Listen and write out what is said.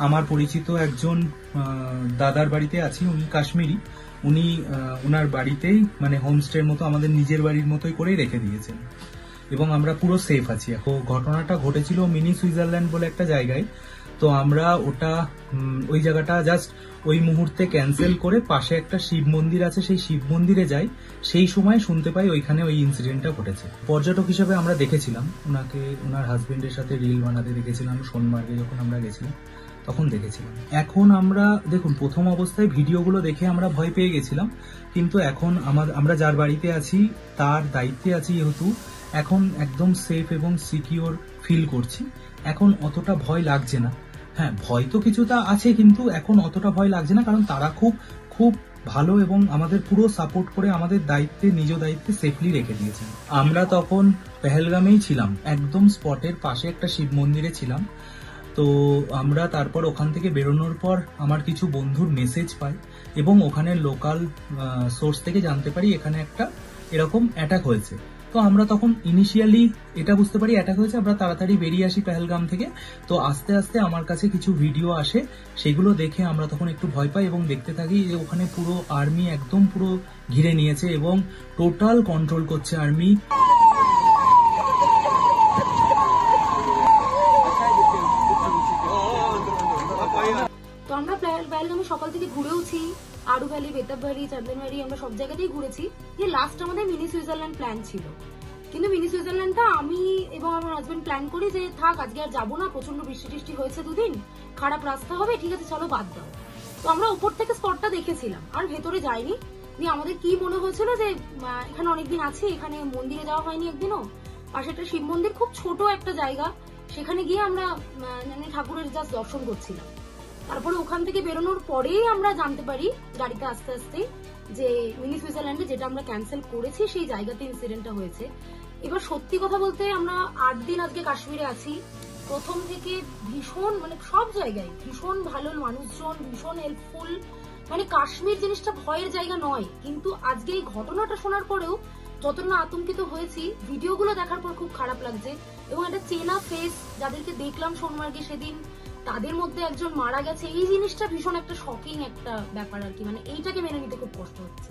আমার পরিচিত একজন দাদার বাড়িতে আছি, উনি কাশ্মীরি। উনি ওনার বাড়িতেই মানে হোমস্টের মতো আমাদের নিজের বাড়ির মতোই করেই রেখে দিয়েছেন এবং আমরা পুরো সেফ আছি। এখন ঘটনাটা ঘটেছিল মিনি সুইজারল্যান্ড বলে একটা জায়গায়। তো আমরা ওই জায়গাটা জাস্ট ওই মুহূর্তে ক্যান্সেল করে পাশে একটা শিব মন্দির আছে, সেই শিব মন্দিরে যাই। সেই সময় শুনতে পাই ওইখানে ওই ইনসিডেন্টটা ঘটেছে। পর্যটক হিসেবে আমরা দেখেছিলাম ওনাকে, ওনার হাজবেন্ডের সাথে রিল বানাতে দেখেছিলাম সোনমার্গে যখন আমরা গেছিলাম তখন দেখেছিলাম। এখন আমরা দেখুন, প্রথম অবস্থায় ভিডিওগুলো দেখে আমরা ভয় পেয়ে গেছিলাম, কিন্তু এখন আমরা যার বাড়িতে আছি তার দায়িত্বে আছি যেহেতু, এখন একদম সেফ এবং সিকিওর ফিল করছি। এখন অতটা ভয় লাগছে না। হ্যাঁ, ভয় তো কিছুটা আছে, কিন্তু এখন অতটা ভয় লাগছে না, কারণ তারা খুব খুব ভালো এবং আমাদের পুরো সাপোর্ট করে আমাদের দায়িত্বে, নিজ দায়িত্বে সেফলি রেখে দিয়েছেন। আমরা তখন পেহেলগামেই ছিলাম, একদম স্পটের পাশে একটা শিব মন্দিরে ছিলাম। তো আমরা তারপর ওখান থেকে বেরোনোর পর আমার কিছু বন্ধুর মেসেজ পাই এবং ওখানে লোকাল সোর্স থেকে জানতে পারি এখানে একটা এরকম অ্যাটাক হয়েছে। তো আমরা তখন ইনিশিয়ালি এটা বুঝতে পারি অ্যাটাক হয়েছে, আমরা তাড়াতাড়ি বেরিয়ে আসি পেহেলগাম থেকে। তো আস্তে আস্তে আমার কাছে কিছু ভিডিও আসে, সেগুলো দেখে আমরা তখন একটু ভয় পাই এবং দেখতে থাকি যে ওখানে পুরো আর্মি একদম পুরো ঘিরে নিয়েছে এবং টোটাল কন্ট্রোল করছে আর্মি। তো আমরা পেহেলগামে সকাল থেকে ঘুরেওছি, আরু ভ্যালি, বেতাব ভ্যালি, চন্দন ভ্যালি, আমরা সব জায়গাতেই ঘুরেছি। যে লাস্ট আমাদের মিনি সুইজারল্যান্ড প্ল্যান ছিল, কিন্তু মিনি সুইজারল্যান্ডটা আমি এবং আমার হাজবেন্ড প্ল্যান করি যে থাক আজকে আর যাবো না, প্রচন্ড বৃষ্টি টিষ্টি হয়েছে দুদিন, খারাপ রাস্তা হবে, ঠিক আছে চলো বাদ দাও। তো আমরা উপর থেকে স্পটটা দেখেছিলাম আর ভেতরে যাইনি। দিয়ে আমাদের কি মনে হয়েছিল যে এখানে অনেকদিন আছি, এখানে মন্দিরে যাওয়া হয়নি একদিনও, পাশে একটা শিব মন্দির, খুব ছোট একটা জায়গা, সেখানে গিয়ে আমরা ঠাকুরের জাস্ট দর্শন করছিলাম। তারপরে ওখান থেকে বেরোনোর পরেই আমরা জানতে পারি গাড়িতে আস্তে আস্তে যে মিনি সুইজারল্যান্ডে যেটা আমরা ক্যান্সেল করেছি সেই জায়গাতে ইনসিডেন্টটা হয়েছে। এবার সত্যি কথা বলতে আমরা 8 দিন আজকে কাশ্মীরে আছি। প্রথম থেকে ভীষণ মানে সব জায়গায় ভীষণ ভালো মানুষজন, ভীষণ হেল্পফুল, মানে কাশ্মীর জিনিসটা ভয়ের জায়গা নয়। কিন্তু আজকে এই ঘটনাটা শোনার পরেও যতটা না আতঙ্কিত হয়েছি, ভিডিওগুলো দেখার পর খুব খারাপ লাগছে। এবং একটা চেনা ফেস যাদেরকে দেখলাম সোনমার্গে সেদিন, তাদের মধ্যে একজন মারা গেছে, এই জিনিসটা ভীষণ একটা শকিং একটা ব্যাপার আর কি, মানে এইটাকে মেনে নিতে খুব কষ্ট হচ্ছে।